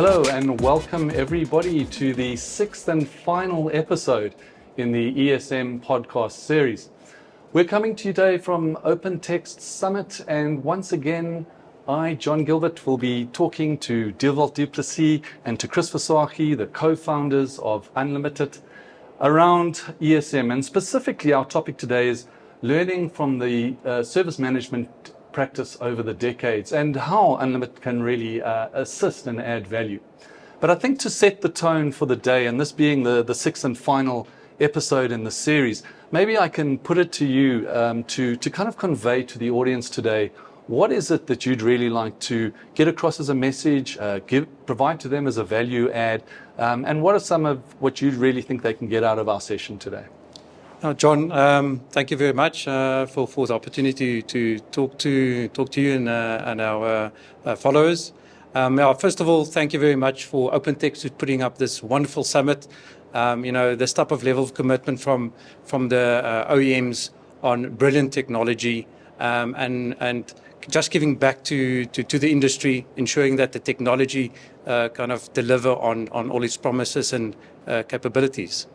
Hello and welcome everybody to the sixth and final episode in the ESM podcast series. We're coming to you today from Open Text Summit, and once again, I, John Gilbert, will be talking to Dewald, Plessis and to Chris Visagie, the co-founders of UnlimitIT, around ESM. And specifically, our topic today is learning from the service management practice over the decades and how UnlimitIT can really assist and add value. But I think to set the tone for the day, and this being the sixth and final episode in the series, maybe I can put it to you to kind of convey to the audience today, what is it that you'd really like to get across as a message, provide to them as a value add, and what are some of what you really think they can get out of our session today? John, thank you very much for the opportunity to talk to you and our followers. First of all, thank you very much for Open Text for putting up this wonderful summit. This type of level of commitment from the OEMs on brilliant technology and just giving back to the industry, ensuring that the technology kind of deliver on all its promises and capabilities.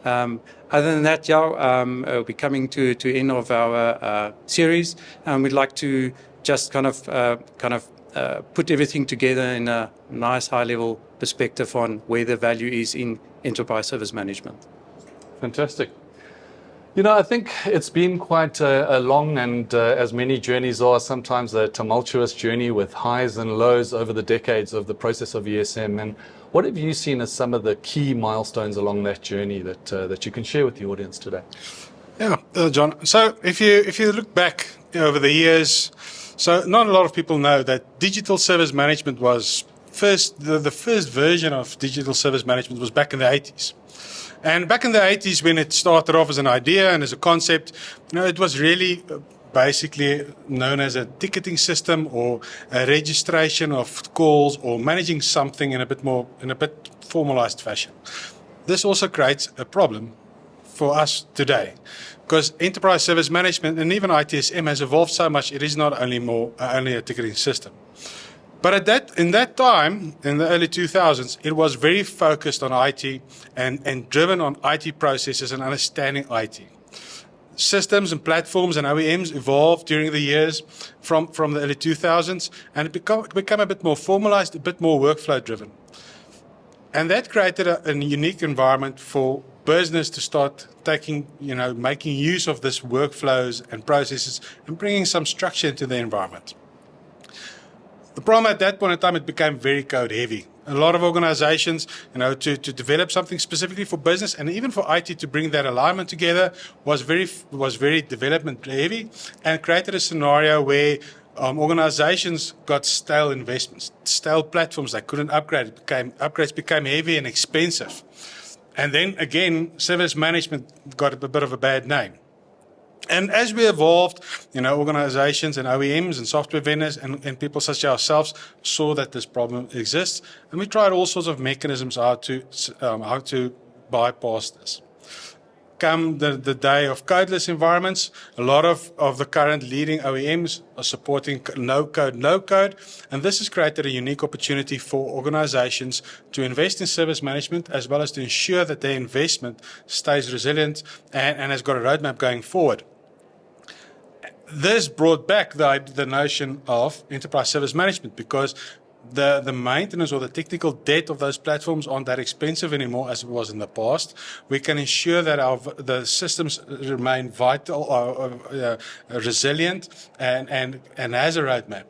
Other than that, we're coming to the end of our series, and we'd like to just kind of put everything together in a nice high-level perspective on where the value is in enterprise service management. Fantastic. I think it's been quite a long and, as many journeys are, sometimes a tumultuous journey with highs and lows over the decades of the process of ESM. And what have you seen as some of the key milestones along that journey that you can share with the audience today? Yeah, John. So if you look back over the years, so not a lot of people know that digital service management was the first version of digital service management was back in the 80s. And back in the 80s, when it started off as an idea and as a concept, it was really basically known as a ticketing system or a registration of calls or managing something in a bit formalized fashion. This also creates a problem for us today, because enterprise service management and even ITSM has evolved so much. It is not only a ticketing system. But in that time, in the early 2000s, it was very focused on IT and driven on IT processes and understanding IT. Systems and platforms and OEMs evolved during the years from the early 2000s, and it became a bit more formalized, a bit more workflow driven. And that created a unique environment for business to start making use of these workflows and processes and bringing some structure into the environment. The problem at that point in time, it became very code heavy. A lot of organizations, to develop something specifically for business and even for IT to bring that alignment together was very development heavy, and created a scenario where organizations got stale investments, stale platforms they couldn't upgrade. Upgrades became heavy and expensive. And then again, service management got a bit of a bad name. And as we evolved, organizations and OEMs and software vendors and people such as ourselves saw that this problem exists, and we tried all sorts of mechanisms how to bypass this. Come the day of codeless environments, a lot of the current leading OEMs are supporting no-code, and this has created a unique opportunity for organizations to invest in service management as well as to ensure that their investment stays resilient and has got a roadmap going forward. This brought back the notion of enterprise service management, because the maintenance or the technical debt of those platforms aren't that expensive anymore as it was in the past. We can ensure that the systems remain vital, resilient, and has a roadmap.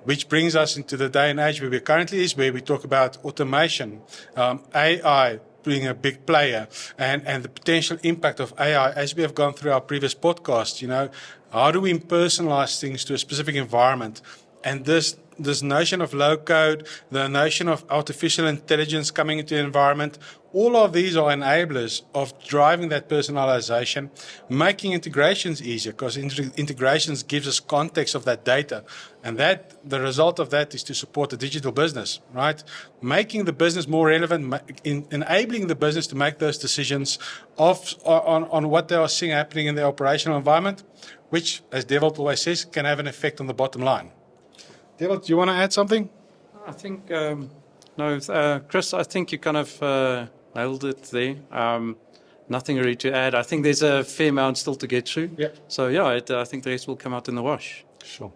Which brings us into the day and age where we currently is, where we talk about automation, AI being a big player, and the potential impact of AI, as we have gone through our previous podcast. How do we personalize things to a specific environment? And this notion of low code, the notion of artificial intelligence coming into the environment, all of these are enablers of driving that personalization, making integrations easier, because integrations gives us context of that data. And the result of that is to support the digital business, right? Making the business more relevant, enabling the business to make those decisions on what they are seeing happening in their operational environment, which, as Dewald always says, can have an effect on the bottom line. Dewald, do you want to add something? I think, Chris, I think you kind of nailed it there. Nothing really to add. I think there's a fair amount still to get through. Yeah. So, yeah, I think the rest will come out in the wash. Sure.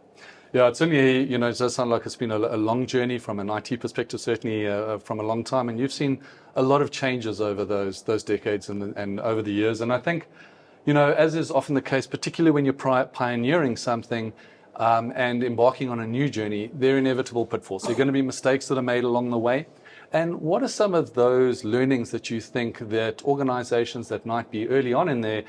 Yeah, it's certainly, it does sound like it's been a long journey from an IT perspective, certainly from a long time. And you've seen a lot of changes over those decades and over the years. And I think, as is often the case, particularly when you're pioneering something and embarking on a new journey, there are inevitable pitfalls. So there are going to be mistakes that are made along the way. And what are some of those learnings that you think that organizations that might be early on in their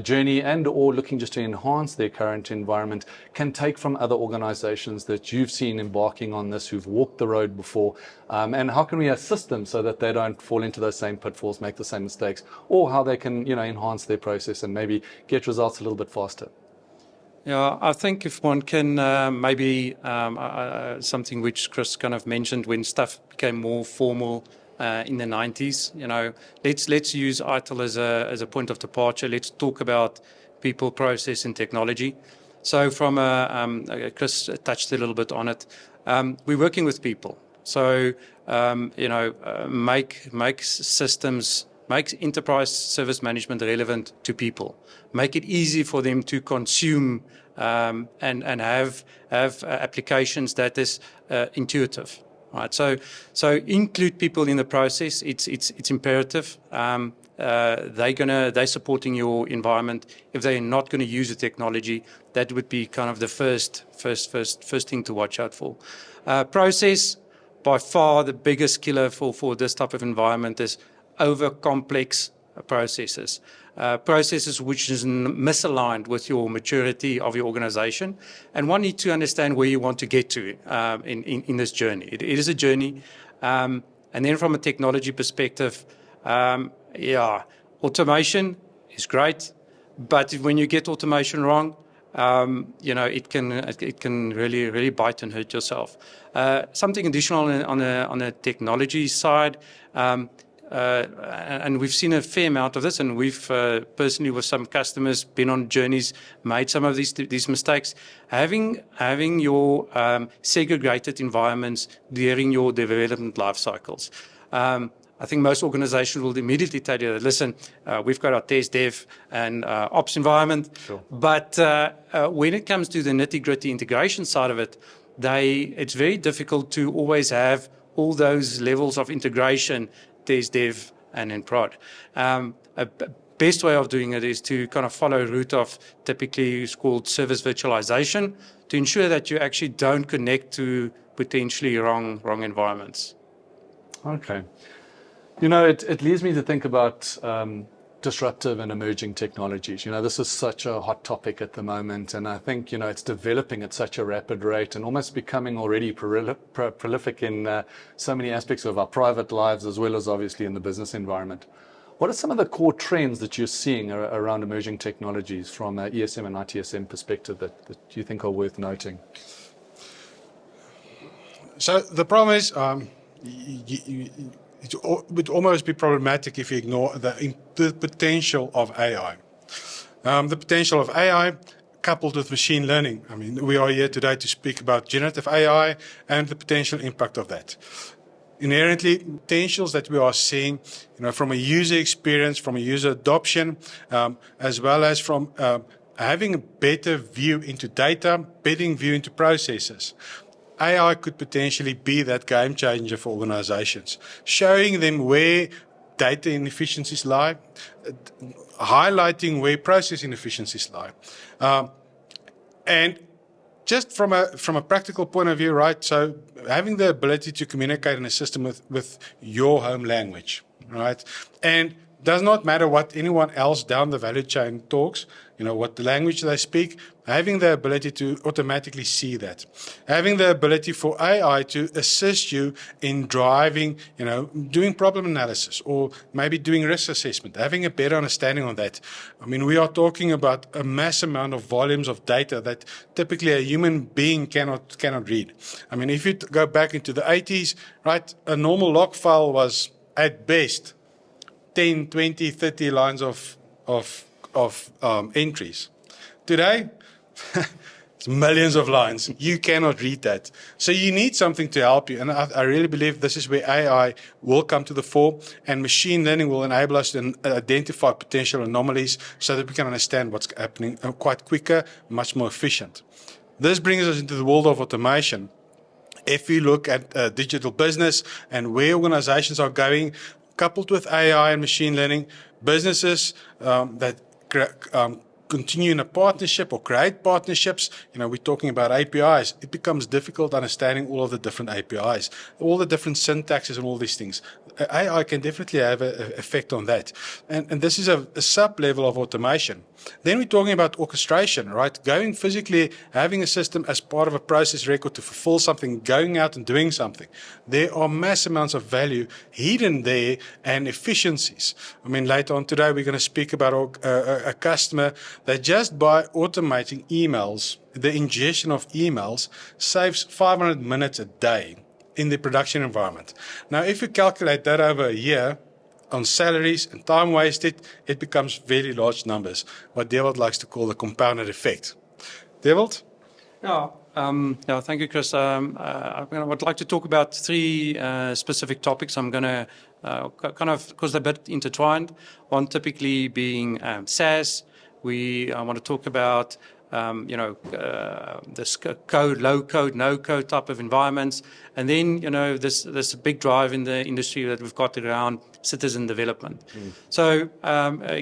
journey and or looking just to enhance their current environment can take from other organizations that you've seen embarking on this, who've walked the road before? And how can we assist them so that they don't fall into those same pitfalls, make the same mistakes, or how they can, enhance their process and maybe get results a little bit faster? Yeah, I think if one can maybe something which Chris kind of mentioned when stuff became more formal in the 90s, let's use ITIL as a point of departure. Let's talk about people, process, and technology. So from Chris touched a little bit on it. We're working with people. So make systems. Makes enterprise service management relevant to people. Make it easy for them to consume and have applications that is intuitive. Right. So include people in the process. It's imperative. They're supporting your environment. If they're not going to use the technology, that would be kind of the first thing to watch out for. Process, by far the biggest killer for this type of environment is over complex processes. Processes which is misaligned with your maturity of your organization. And one needs to understand where you want to get to in this journey. It is a journey. And then from a technology perspective, automation is great. But when you get automation wrong, it can really bite and hurt yourself. Something additional on the technology side, and we've seen a fair amount of this, and we've personally with some customers been on journeys, made some of these mistakes. Having your segregated environments during your development life cycles. I think most organizations will immediately tell you that, listen, we've got our test dev and ops environment. Sure. But when it comes to the nitty-gritty integration side of it, it's very difficult to always have all those levels of integration, test dev and then prod. A best way of doing it is to kind of follow a route of typically it's called service virtualization to ensure that you actually don't connect to potentially wrong environments. Okay. It leads me to think about disruptive and emerging technologies. This is such a hot topic at the moment, and I think, it's developing at such a rapid rate and almost becoming already prolific in so many aspects of our private lives as well as obviously in the business environment. What are some of the core trends that you're seeing around emerging technologies from an ESM and ITSM perspective that you think are worth noting? So the problem is, it would almost be problematic if you ignore the potential of AI. The potential of AI coupled with machine learning. I mean, we are here today to speak about generative AI and the potential impact of that. Inherently, potentials that we are seeing, from a user experience, from a user adoption, as well as from having a better view into data, better view into processes. AI could potentially be that game changer for organizations, showing them where data inefficiencies lie, highlighting where process inefficiencies lie. And just from a practical point of view, right? So having the ability to communicate in a system with your home language, right? And does not matter what anyone else down the value chain talks, what the language they speak, having the ability to automatically see that. Having the ability for AI to assist you in driving, doing problem analysis or maybe doing risk assessment, having a better understanding on that. I mean, we are talking about a mass amount of volumes of data that typically a human being cannot read. I mean, if you go back into the 80s, right, a normal log file was at best 10, 20, 30 lines of entries. Today, It's millions of lines. You cannot read that. So you need something to help you. And I really believe this is where AI will come to the fore, and machine learning will enable us to identify potential anomalies so that we can understand what's happening quite quicker, much more efficient. This brings us into the world of automation. If we look at digital business and where organizations are going, coupled with AI and machine learning, businesses that continue in a partnership or create partnerships, we're talking about APIs, it becomes difficult understanding all of the different APIs, all the different syntaxes and all these things. AI can definitely have an effect on that. And this is a sub-level of automation. Then we're talking about orchestration, right? Going physically, having a system as part of a process record to fulfill something, going out and doing something. There are mass amounts of value hidden there and efficiencies. I mean, later on today, we're going to speak about a customer that just by automating emails, the ingestion of emails, saves 500 minutes a day in the production environment. Now, if you calculate that over a year on salaries and time wasted, it becomes very large numbers, what Dewald likes to call the compounded effect. Dewald? Yeah, thank you, Chris. I would like to talk about three specific topics. I'm going to kind of, because they're a bit intertwined, one typically being SaaS. I want to talk about this code, low code, no code type of environments. And then, this big drive in the industry that we've got around citizen development. So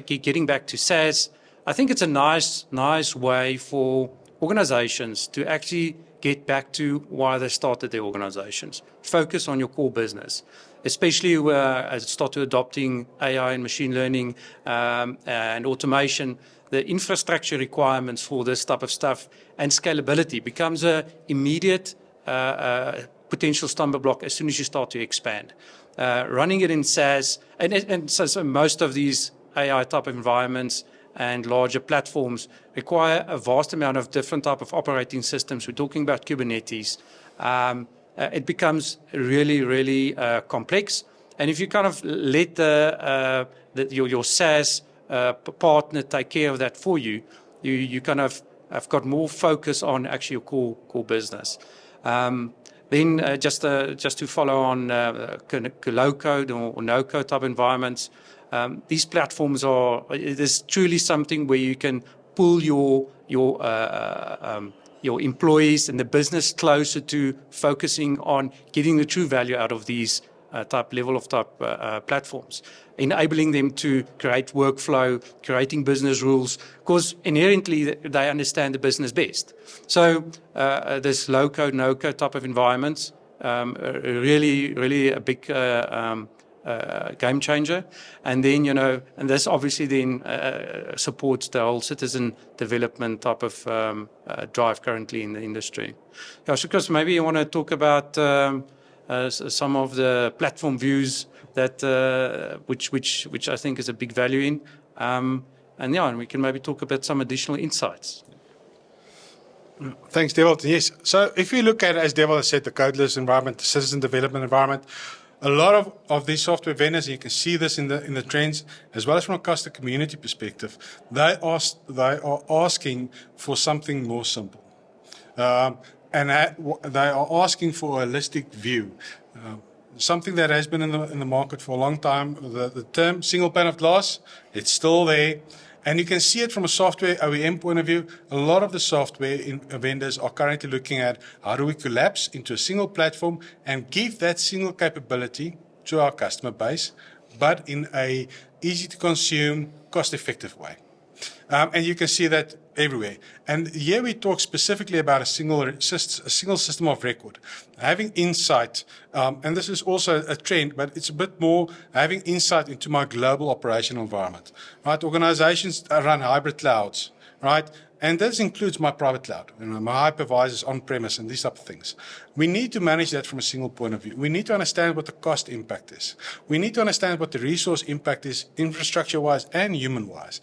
getting back to SaaS, I think it's a nice way for organizations to actually get back to why they started their organizations. Focus on your core business, especially as it starts to adopting AI and machine learning and automation. The infrastructure requirements for this type of stuff and scalability becomes an immediate potential stumbling block as soon as you start to expand. Running it in SaaS, and so most of these AI type of environments and larger platforms require a vast amount of different type of operating systems. We're talking about Kubernetes. It becomes really, really complex. And if you kind of let your SaaS partner take care of that for you, you kind of have got more focus on actually your core business. Then just to follow on low code or no code type environments, these platforms it is truly something where you can pull your employees and the business closer to focusing on getting the true value out of these type platforms, enabling them to create workflow, creating business rules, because inherently they understand the business best. So this low code, no code type of environments, really a big game changer. And then, and this obviously then supports the whole citizen development type of drive currently in the industry. Yeah, so Chris, maybe you want to talk about some of the platform views that which I think is a big value in, and we can maybe talk about some additional insights. Thanks, Dewald. Yes. So if you look at, as Dewald has said, the codeless environment, the citizen development environment, a lot of these software vendors, you can see this in the trends, as well as from a customer community perspective, they are asking for something more simple. And they are asking for a holistic view. Something that has been in the market for a long time, the term single pane of glass, it's still there. And you can see it from a software OEM point of view. A lot of the software vendors are currently looking at how do we collapse into a single platform and give that single capability to our customer base, but in a easy to consume, cost-effective way. And you can see that everywhere. And here we talk specifically about a single system of record, having insight, and this is also a trend, but it's a bit more having insight into my global operational environment. Right? Organizations run hybrid clouds, right? And this includes my private cloud, my hypervisors on-premise and these type of things. We need to manage that from a single point of view. We need to understand what the cost impact is. We need to understand what the resource impact is, infrastructure-wise and human-wise.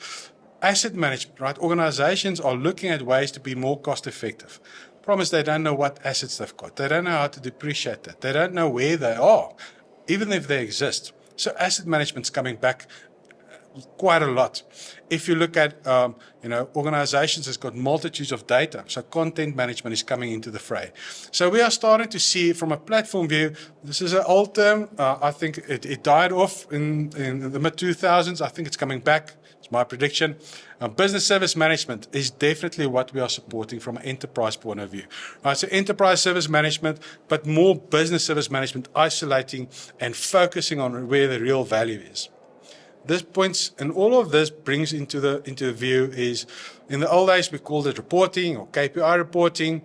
Asset management, right? Organizations are looking at ways to be more cost-effective. Problem is they don't know what assets they've got. They don't know how to depreciate that. They don't know where they are, even if they exist. So asset management's coming back quite a lot. If you look at, organizations that's got multitudes of data, so content management is coming into the fray. So we are starting to see from a platform view, this is an old term. I think it died off in the mid-2000s. I think it's coming back. It's my prediction. Business service management is definitely what we are supporting from an enterprise point of view. Right, so enterprise service management, but more business service management, isolating and focusing on where the real value is. This points, and all of this brings into the view is, in the old days we called it reporting or KPI reporting.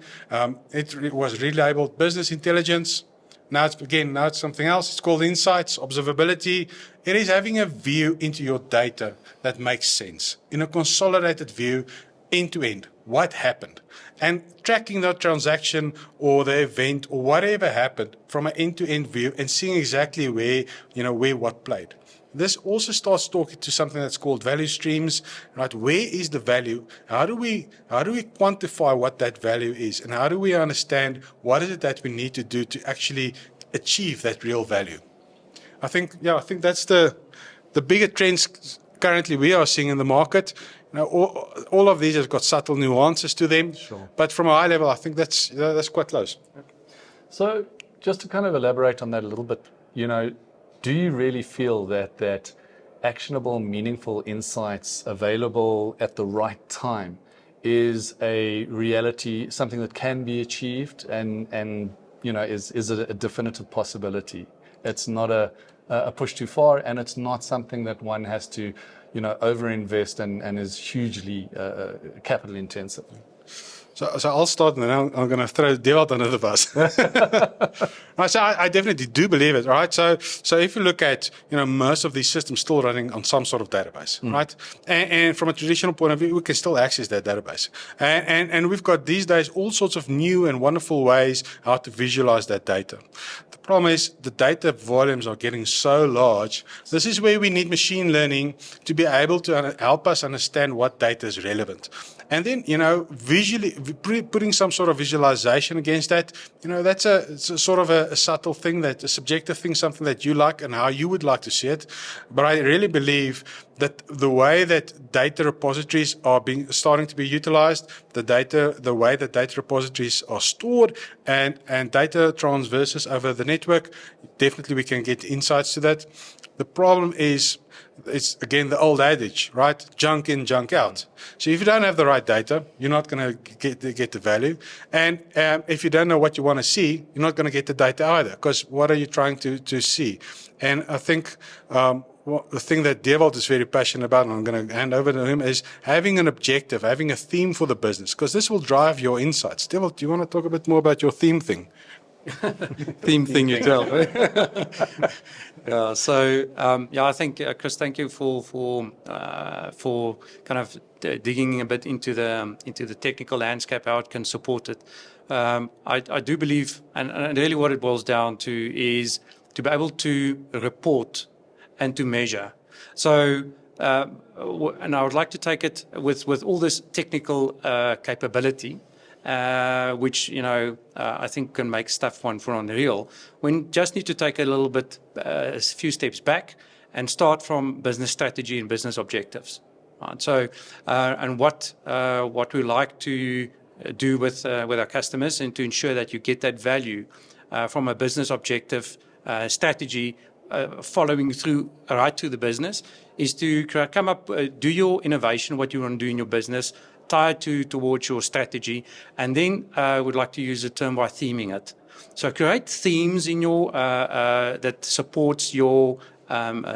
It was relabeled business intelligence. Now it's something else. It's called insights, observability. It is having a view into your data that makes sense in a consolidated view, end to end. What happened? And tracking that transaction or the event or whatever happened from an end-to-end view and seeing exactly where what played. This also starts talking to something that's called value streams, right? Where is the value? How do we quantify what that value is? And how do we understand what is it that we need to do to actually achieve that real value? I think that's the bigger trends currently we are seeing in the market. All of these have got subtle nuances to them, Sure. But from a high level, I think that's quite close. So just to kind of elaborate on that a little bit, do you really feel that actionable, meaningful insights available at the right time is a reality, something that can be achieved and is a definitive possibility? It's not a push too far, and it's not something that one has to, overinvest and is hugely capital intensive. So I'll start, and then I'm going to throw Dewald under the bus. Right, so I definitely do believe it, right? So if you look at, most of these systems still running on some sort of database, right? And from a traditional point of view, we can still access that database. And we've got these days all sorts of new and wonderful ways how to visualize that data. The problem is the data volumes are getting so large. This is where we need machine learning to be able to help us understand what data is relevant. And then, visually putting some sort of visualization against that, that's it's a sort of a subtle thing, a subjective thing, something that you like and how you would like to see it. But I really believe that the way that data repositories are starting to be utilized, the way that data repositories are stored and data transverses over the network, definitely we can get insights to that. The problem is, it's again the old adage, right? Junk in, junk out. So if you don't have the right data, you're not going to get the value. And if you don't know what you want to see, you're not going to get the data either. Because what are you trying to see? And I think the thing that Dewald is very passionate about, and I'm going to hand over to him, is having an objective, having a theme for the business. Because this will drive your insights. Dewald, do you want to talk a bit more about your theme thing? Theme thing you tell. Yeah. So I think Chris, thank you for kind of digging a bit into the technical landscape, how it can support it. I do believe, and really what it boils down to is to be able to report and to measure. So. And I would like to take it with all this technical capability. Which I think can make stuff one for unreal. We just need to take a little bit, a few steps back, and start from business strategy and business objectives. Right? So, and what we like to do with our customers, and to ensure that you get that value from a business objective strategy, following through right to the business, is to come up, do your innovation, what you want to do in your business, tied towards your strategy, and then I would like to use the term by theming it. So create themes in your that supports your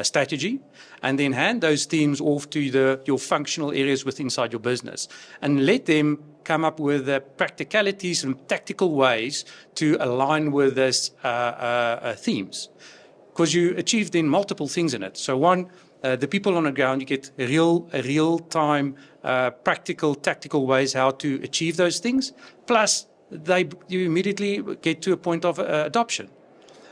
strategy, and then hand those themes off to your functional areas inside your business, and let them come up with the practicalities and tactical ways to align with these themes, because you achieve then multiple things in it. So one, the people on the ground, you get real-time, practical, tactical ways how to achieve those things. Plus, you immediately get to a point of adoption.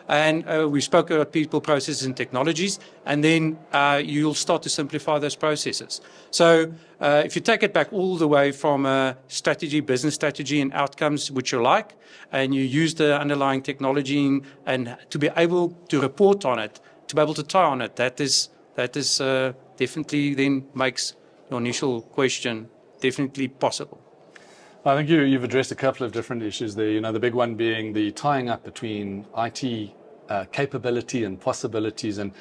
And we spoke about people, processes, and technologies, and then you'll start to simplify those processes. So if you take it back all the way from strategy, business strategy, and outcomes, which you like, and you use the underlying technology and to be able to report on it, to be able to tie on it, that is definitely then makes your initial question definitely possible. I think you've addressed a couple of different issues there. The big one being the tying up between IT capability and possibilities and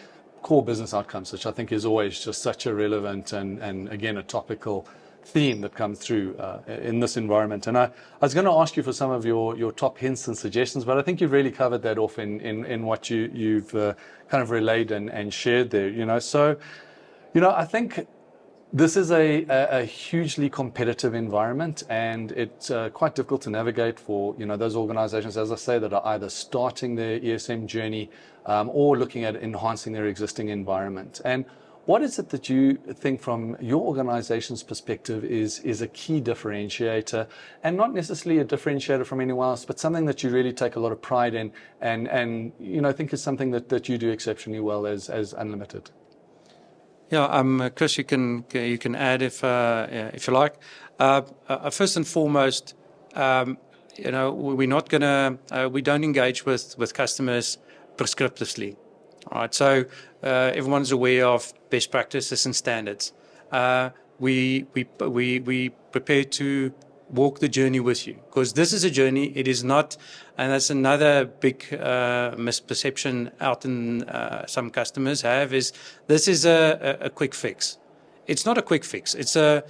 core business outcomes, which I think is always just such a relevant and again, a topical theme that comes through in this environment. And I was going to ask you for some of your top hints and suggestions, but I think you've really covered that off in what you've kind of relayed and shared there. So, I think this is a hugely competitive environment, and it's quite difficult to navigate for those organizations, as I say, that are either starting their ESM journey or looking at enhancing their existing environment. And what is it that you think from your organization's perspective is a key differentiator, and not necessarily a differentiator from anyone else, but something that you really take a lot of pride in and think is something that you do exceptionally well as UnlimitIT? Yeah, Chris, you can add if you like. First and foremost, we're not we don't engage with customers prescriptively. All right, so everyone's aware of best practices and standards. We prepare to walk the journey with you, because this is a journey. It is not, and that's another big misperception out in some customers have, is this is a quick fix. It's not a quick fix. It's a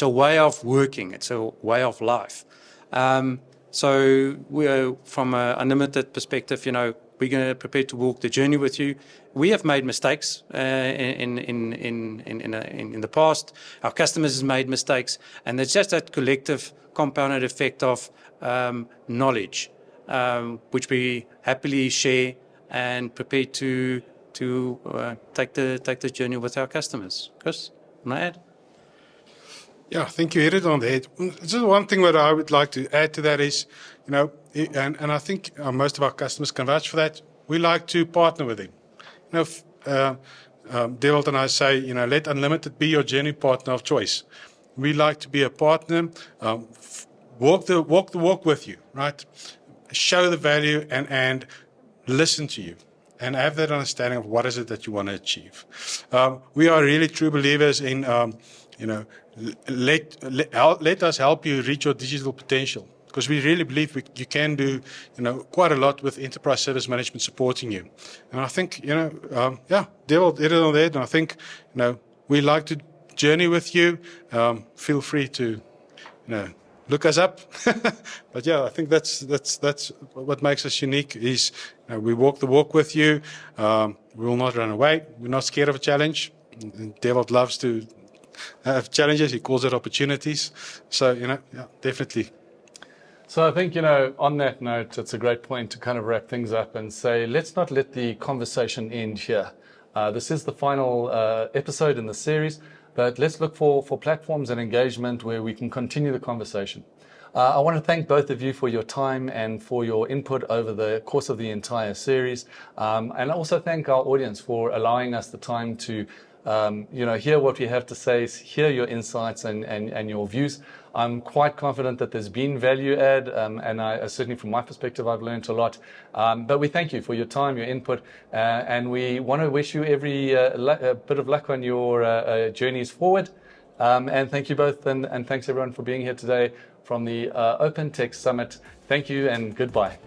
way of working. It's a way of life. So we're, from an UnlimitIT perspective, we're going to prepare to walk the journey with you. We have made mistakes in the past. Our customers have made mistakes, and it's just that collective compounded effect of knowledge, which we happily share and prepare to take the journey with our customers. Chris, can I add? Yeah, I think you hit it on the head. Just one thing that I would like to add to that is, and I think most of our customers can vouch for that, we like to partner with them. Dewald and I say, let UnlimitIT be your journey partner of choice. We like to be a partner, walk the walk with you, right? Show the value and listen to you, and have that understanding of what is it that you want to achieve. We are really true believers in, let us help you reach your digital potential, because we really believe you can do, quite a lot with enterprise service management supporting you. And I think, Dewald hit it on the head, and I think, we like to journey with you. Feel free to, look us up. But yeah, I think that's what makes us unique is, we walk the walk with you. We will not run away. We're not scared of a challenge. And Dewald loves to have challenges. He calls it opportunities. So, definitely. So I think, on that note, it's a great point to kind of wrap things up and say, let's not let the conversation end here. This is the final episode in the series, but let's look for platforms and engagement where we can continue the conversation. I want to thank both of you for your time and for your input over the course of the entire series. And also thank our audience for allowing us the time to hear what we have to say, hear your insights and your views. I'm quite confident that there's been value add, and I certainly from my perspective, I've learned a lot. But we thank you for your time, your input, and we want to wish you every bit of luck on your journeys forward. And thank you both, and thanks everyone for being here today from the Open Tech Summit. Thank you and goodbye.